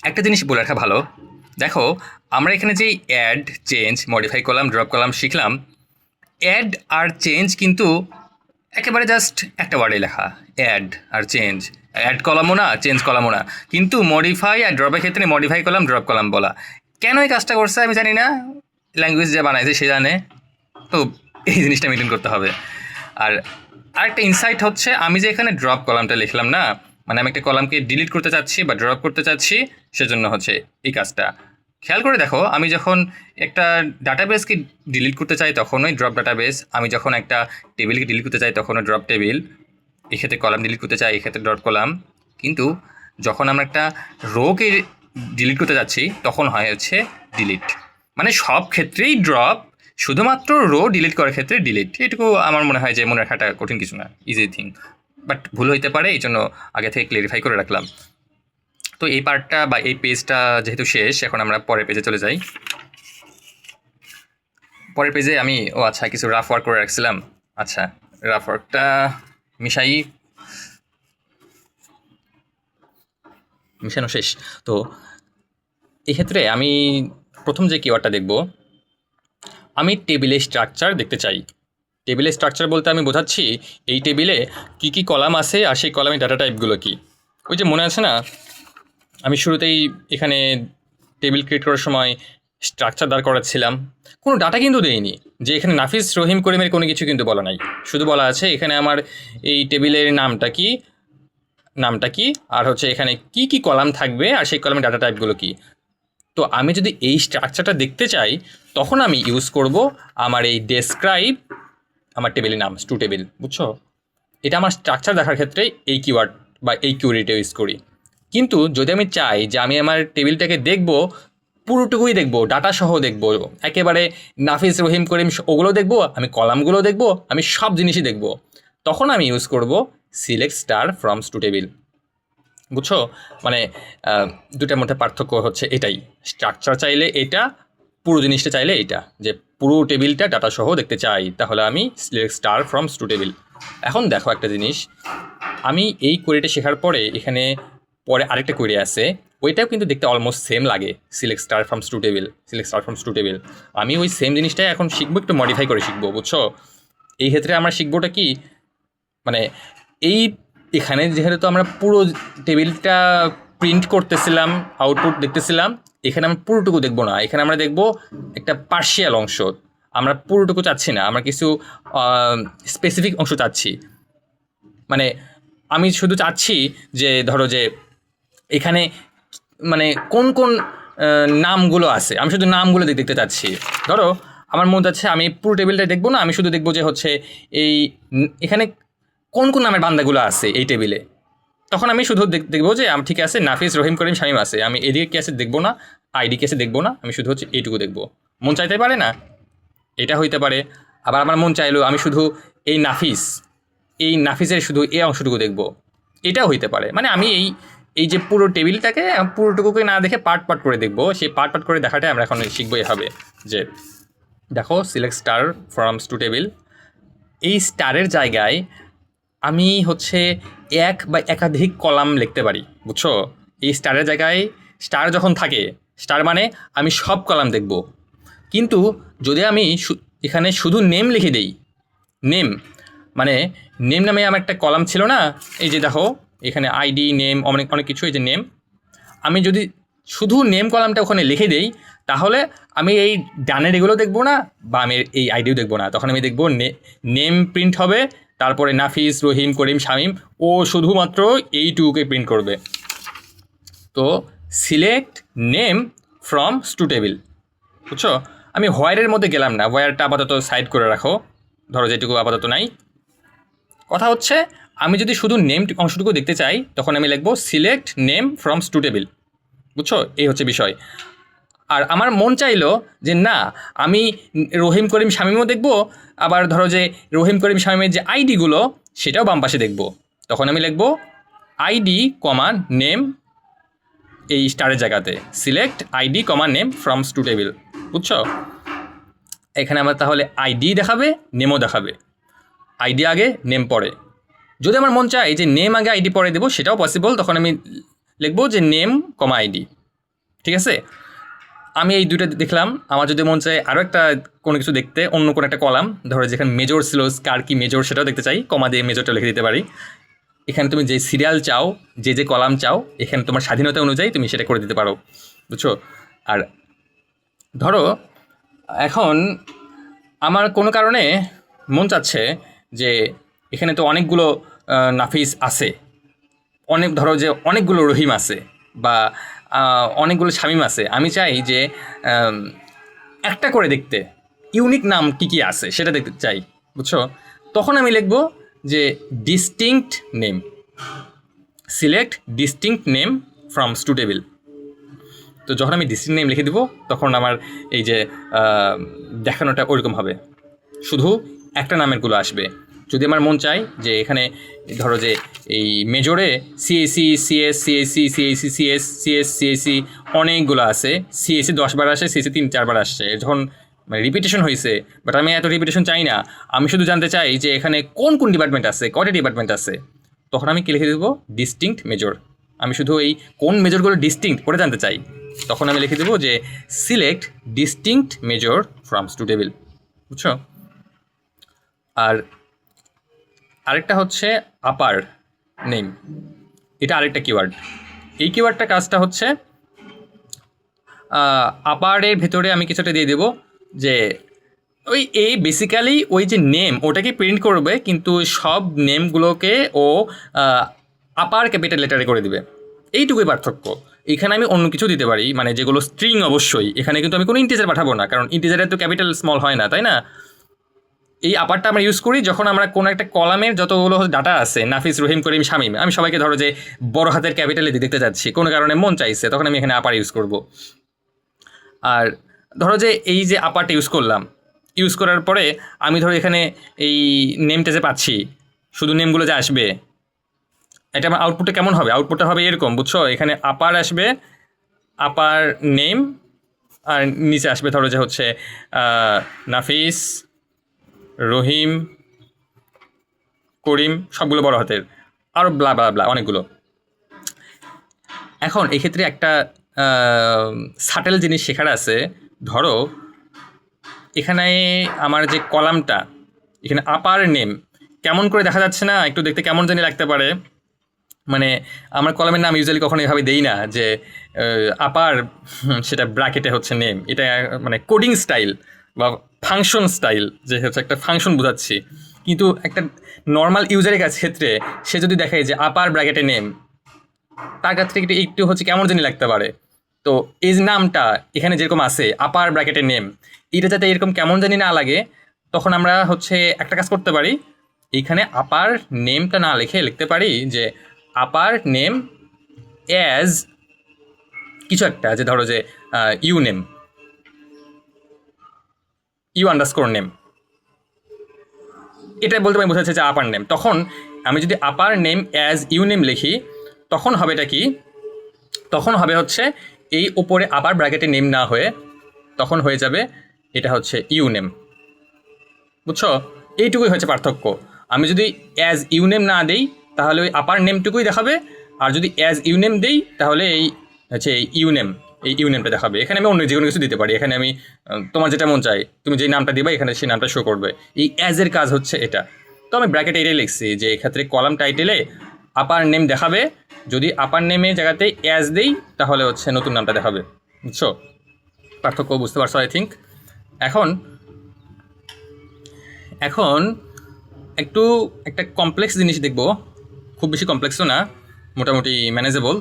একটা জিনিস বলে রাখা ভালো। দেখো, আমরা এখানে যে অ্যাড, চেঞ্জ, মডিফাই করলাম, ড্রপ করলাম, শিখলাম, অ্যাড আর চেঞ্জ কিন্তু একেবারে জাস্ট একটা ওয়ার্ডে লেখা, অ্যাড আর চেঞ্জ। অ্যাড কলামও না, চেঞ্জ কলামও না। কিন্তু মডিফাই আর ড্রপের ক্ষেত্রে মডিফাই কলাম, ড্রপ কলাম বলা। কেন এই কাজটা করছে আমি জানি না, ল্যাঙ্গুয়েজ যে বানাইছে সে জানে। তো এই জিনিসটা মেনটেন করতে হবে। আর আরেকটা ইনসাইট হচ্ছে, আমি যে এখানে ড্রপ কলামটা লিখলাম না, মানে আমি একটা কলামকে ডিলিট করতে চাচ্ছি বা ড্রপ করতে চাচ্ছি, সেজন্য হচ্ছে এই কাজটা। খেয়াল করে দেখো, আমি যখন একটা ডাটাবেসকে ডিলিট করতে চাই তখনই ড্রপ ডাটাবেস, আমি যখন একটা টেবিলকে ডিলিট করতে চাই তখনও ড্রপ টেবিল, এক্ষেত্রে কলাম ডিলিট করতে চাই এক্ষেত্রে ড্রপ কলাম। কিন্তু যখন আমরা একটা রোকে ডিলিট করতে যাচ্ছি তখন হয় হচ্ছে ডিলিট। মানে সব ক্ষেত্রেই ড্রপ, শুধুমাত্র রো ডিলিট করার ক্ষেত্রে ডিলিট। এটুকু আমার মনে হয় যে মনে রাখাটা কঠিন কিছু না, ইজি থিং। বাট ভুল হইতে পারে, এই জন্য আগে থেকে ক্লিয়ারিফাই করে রাখলাম। তো এই পার্টটা বা এই পেজটা যেহেতু শেষ, এখন আমরা পরের পেজে চলে যাই। পরের পেজে আমি আচ্ছা কিছু রাফ ওয়ার্ক করে রাখছিলাম। আচ্ছা, রাফ ওয়ার্কটা মিশানো শেষ। তো এক্ষেত্রে আমি প্রথম যে কিওয়ার্ডটা দেখব, আমি টেবিলের স্ট্রাকচার দেখতে চাই। টেবিলের স্ট্রাকচার বলতে আমি বোঝাচ্ছি এই টেবিলে কি কি কলাম আছে আর সেই কলামের ডাটা টাইপগুলো কি। ওই যে মনে আছে না, আমি শুরুতেই এখানে টেবিল ক্রিয়েট করার সময় স্ট্রাকচার দাঁড় করাচ্ছিলাম, কোনো ডাটা কিন্তু দেইনি, যে এখানে নাফিস রহিম করিমের কোনো কিছু কিন্তু বলা নাই। শুধু বলা আছে এখানে আমার এই টেবিলের নামটা কি আর হচ্ছে এখানে কি কি কলাম থাকবে আর সেই কলামের ডাটা টাইপগুলো কি। তো আমি যদি এই স্ট্রাকচারটা দেখতে চাই তখন আমি ইউজ করব আমার এই ডেসক্রাইব আমার টেবিলের নাম টু টেবিল। বুঝছো, এটা আমার স্ট্রাকচার দেখার ক্ষেত্রে এই কিওয়ার্ড বা এই কিউরিটা ইউজ করি। কিন্তু যদি আমি চাই যে আমি আমার টেবিলটাকে দেখব, পুরোটুকুই দেখবো, ডাটা সহ দেখবো, একেবারে নাফিস রহিম করিম ওগুলো দেখবো, আমি কলামগুলো দেখবো, আমি সব জিনিসই দেখবো, তখন আমি ইউজ করব select star froms two table. বুঝছো, মানে দুটার মধ্যে পার্থক্য হচ্ছে এটাই। স্ট্রাকচার চাইলে এটা, পুরো জিনিসটা চাইলে এটা, যে পুরো টেবিলটা ডাটা সহ দেখতে চাই তাহলে আমি select star froms two table. এখন দেখো একটা জিনিস, আমি এই কোয়েরিটা শেখার পরে এখানে পরে আরেকটা কোয়েরি আছে, ওইটাও কিন্তু দেখতে অলমোস্ট সেম লাগে, select star froms two table, select star froms two table. আমি ওই সেম জিনিসটাই এখন শিখবো, একটু মডিফাই করে শিখবো। বুঝছো, এই ক্ষেত্রে আমরা শিখবোটা কি, মানে এই এখানে যেহেতু আমরা পুরো টেবিলটা প্রিন্ট করতেছিলাম, আউটপুট দেখতেছিলাম, এখানে আমরা পুরোটুকু দেখবো না, এখানে আমরা দেখবো একটা পার্শিয়াল অংশ। আমরা পুরোটুকু চাচ্ছি না, আমরা কিছু স্পেসিফিক অংশ চাচ্ছি। মানে আমি শুধু চাচ্ছি যে ধরো যে এখানে মানে কোন কোন নামগুলো আছে, আমি শুধু নামগুলো দেখতে চাচ্ছি। ধরো আমার মনে যাচ্ছে আমি পুরো টেবিলটা দেখবো না, আমি শুধু দেখবো যে হচ্ছে এই এখানে কোন কোন নামের বান্দাগুলো আছে এই টেবিলে। তখন আমি শুধু দেখবো যে ঠিক আছে নাফিস রহিম করিম শামীম আছে, আমি এদিকে কি আছে দেখবো না, আইডি কি আছে দেখবো না, আমি শুধু হচ্ছে এইটুকু দেখবো। মন চাইতে পারে না, এটা হইতে পারে। আবার আমার মন চাইলো আমি শুধু এই নাফিসের শুধু এই অংশটুকু দেখবো, এটাও হইতে পারে। মানে আমি এই এই যে পুরো টেবিলটাকে পুরোটুকুকে না দেখে পার্ট পার্ট করে দেখবো, সেই পার্ট পার্ট করে দেখাটাই আমরা এখন শিখবো। এভাবে যে দেখো select star froms two table, এই স্টারের জায়গায় আমি হচ্ছে এক বা একাধিক কলাম লিখতে পারি। বুঝছো, এই স্টারের জায়গায় স্টার যখন থাকে, স্টার মানে আমি সব কলাম দেখব। কিন্তু যদি আমি এখানে শুধু নেম লিখে দেই, নেম মানে নেম নামে আমার একটা কলাম ছিল না, এই যে দেখো এখানে আইডি নেম অনেক অনেক কিছু, এই যে নেম, আমি যদি শুধু নেম কলামটা ওখানে লিখে দেই তাহলে আমি এই ডানের এগুলো দেখবো না বা আমি এই আইডিও দেখবো না। তখন আমি দেখবো নেম প্রিন্ট হবে, তারপরে নাফিস রহিম করিম শামীম, ও শুধুমাত্র এইটুকুকে প্রিন্ট করবে। তো select name from two table. বুঝছো, আমি হোয়ারের মধ্যে গেলাম না, হোয়ারটা আপাতত সাইড করে রাখো, ধরো যেটুকু আপাতত নাই। কথা হচ্ছে আমি যদি শুধু নেম অংশটুকু দেখতে চাই তখন আমি লিখবো select name froms two table. বুঝছো, এই হচ্ছে বিষয়। আর আমার মন চাইলো যে না, আমি রহিম করিম শামীমও দেখবো, আবার ধরো যে রহিম করিম শামীমের যে আইডিগুলো সেটাও বাম পাশে দেখবো, তখন আমি লিখবো আইডি কমা নেম এই স্টারের জায়গাতে, select ID comma name froms two table. বুঝছো, এখানে আমার তাহলে আইডি দেখাবে, নেমও দেখাবে, আইডি আগে নেম পরে। যদি আমার মন চায় যে নেম আগে আইডি পরে দেবো সেটাও পসিবল, তখন আমি লিখবো যে নেম কমা আইডি। ঠিক আছে, আমি এই দুইটা দেখলাম। আমার যদি মন চায় আরও একটা কোনো কিছু দেখতে, অন্য কোনো একটা কলাম, ধরো যেখানে মেজর ছিল, কার কি মেজর সেটাও দেখতে চাই, কমা দিয়ে মেজরটা লিখে দিতে পারি। এখানে তুমি যে সিরিয়াল চাও, যে কলাম চাও, এখানে তোমার স্বাধীনতা অনুযায়ী তুমি সেটা করে দিতে পারো, বুঝছো। আর ধরো এখন আমার কোনো কারণে মন চাচ্ছে যে এখানে তো অনেকগুলো নাফিস আছে, ধরো যে অনেকগুলো রহিম আছে, বা অনেকগুলো শামীম আছে। আমি চাই যে একটা করে দেখতে ইউনিক নাম কি কি আছে সেটা দেখতে চাই, বুঝছো। তখন আমি লিখব যে distinct name, select distinct name from two table. তো যখন আমি ডিস্টিংক্ট নেম লিখে দিব তখন আমার এই যে দেখানোটা ওইরকম হবে, শুধু একটা নামেরগুলো আসবে। যদি আমার মন চায় যে এখানে ধরো যে এই মেজরে CSE, CS, CSE, CSE, CS, CS, CSE অনেকগুলো আছে, সিএসি 10 বার আসে, সিএসি 3-4 বার আসছে, যখন মানে রিপিটেশন হয়েছে। বাট আমি এত রিপিটেশন চাই না, আমি শুধু জানতে চাই যে এখানে কোন কোন ডিপার্টমেন্ট আছে, কয়টা ডিপার্টমেন্ট আছে। তখন আমি কি লিখে দেবো, ডিস্টিংক্ট মেজর। আমি শুধু এই কোন মেজরগুলো ডিস্টিংক্ট ওটা জানতে চাই, তখন আমি লিখে দেবো যে select distinct major from two table, বুঝছো। আর আরেকটা হচ্ছে আপার নেম, এটা আরেকটা কিওয়ার্ড। এই কিওয়ার্ডটা কাজটা হচ্ছে আপারের ভেতরে আমি কিছুটা দিয়ে দেবো যে ওই এই বেসিক্যালি ওই যে নেম ওটাকে প্রিন্ট করবে, কিন্তু সব নেমগুলোকে ও আপার ক্যাপিটাল লেটারে করে দিবে, এইটুকুই পার্থক্য। এখানে আমি অন্য কিছু দিতে পারি, মানে যেগুলো স্ট্রিং অবশ্যই, এখানে কিন্তু আমি কোনো ইন্টিজার পাঠাবো না, কারণ ইন্টিজারের তো ক্যাপিটাল স্মল হয় না, তাই না। এই আপারটা আমরা ইউজ করি যখন আমরা কোনো একটা কলামের যতগুলো ডাটা আছে, নাফিস, রহিম, করিম, শামীম, আমি সবাইকে ধরো যে বড় হাতের ক্যাপিটালে দেখতে যাচ্ছি, কোনো কারণে মন চাইছে, তখন আমি এখানে আপার ইউজ করব। আর ধরো যে এই যে আপারটা ইউজ করলাম, ইউজ করার পরে আমি ধরো এখানে এই নেমটা যে পাচ্ছি, শুধু নেমগুলো যে আসবে, এটা আমার আউটপুটটা কেমন হবে, আউটপুটটা হবে এরকম, বুঝছো। এখানে আপার আসবে, আপার নেম, আর নিচে আসবে ধরো যে হচ্ছে নাফিস, রহিম, করিম, সবগুলো বড় হাতের, আরও ব্লা ব্লা ব্লা অনেকগুলো। এখন এক্ষেত্রে একটা সাটেল জিনিস শেখার আছে। ধরো এখানে আমার যে কলামটা, এখানে আপার নেম কেমন করে দেখা যাচ্ছে না, একটু দেখতে কেমন জানি লাগতে পারে। মানে আমার কলামের নাম ইউজুয়ালি কখনো এভাবে দেই না যে আপার সেটা ব্র্যাকেটে হচ্ছে নেম, এটা মানে কোডিং স্টাইল বা ফাংশন স্টাইল, যে হচ্ছে একটা ফাংশন বোঝাচ্ছি। কিন্তু একটা নর্মাল ইউজারের কাছে ক্ষেত্রে সে যদি দেখে যে আপার ব্র্যাকেটে নেম, তার কাছ থেকে একটু হচ্ছে কেমন জানি লাগতে পারে। তো এই নামটা এখানে যেরকম আছে আপার ব্র্যাকেটের নেম, এটা যাতে এরকম কেমন জানি না লাগে, তখন আমরা হচ্ছে একটা কাজ করতে পারি, এইখানে আপার নেমটা না লিখে লিখতে পারি যে আপার নেম অ্যাজ কিছু একটা, যে ধরো যে U name, U underscore name, এটা বলতে আমি বোঝাচ্ছে যে আপার নেম। তখন আমি যদি আপার নেম অ্যাজ ইউ নেম লিখি, তখন হবে এটা কি, তখন হবে হচ্ছে এই ওপরে আবার ব্র্যাকেটে নেম না হয়ে তখন হয়ে যাবে এটা হচ্ছে ইউ নেম, বুঝছো। এইটুকুই হচ্ছে পার্থক্য। আমি যদি অ্যাজ ইউ নেম না দেই তাহলে ওই আপার নেমটুকুই দেখাবে, আর যদি অ্যাজ ইউ নেম দেই তাহলে এই হচ্ছে ইউ নেম, এই ইউ নেমটা দেখাবে। এখানে আমি অন্য যে কোনো কিছু দিতে পারি, এখানে আমি তোমার যেটা মন চাই তুমি যেই নামটা দিবা এখানে সেই নামটা শো করবে। এই অ্যাজের কাজ হচ্ছে এটা। তো আমি ব্র্যাকেট এটাই লিখছি যে এক্ষেত্রে কলাম টাইটেলে আপার নেম দেখাবে, যদি আপার নেমের জায়গাতে অ্যাজ দেই তাহলে হচ্ছে নতুন নামটা দেখাবে, বুঝছো। পার্থক্য বুঝতে পারছো আই থিঙ্ক। এখন এখন একটু একটা কমপ্লেক্স জিনিস দেখব, খুব বেশি কমপ্লেক্সও না, মোটামুটি ম্যানেজেবল।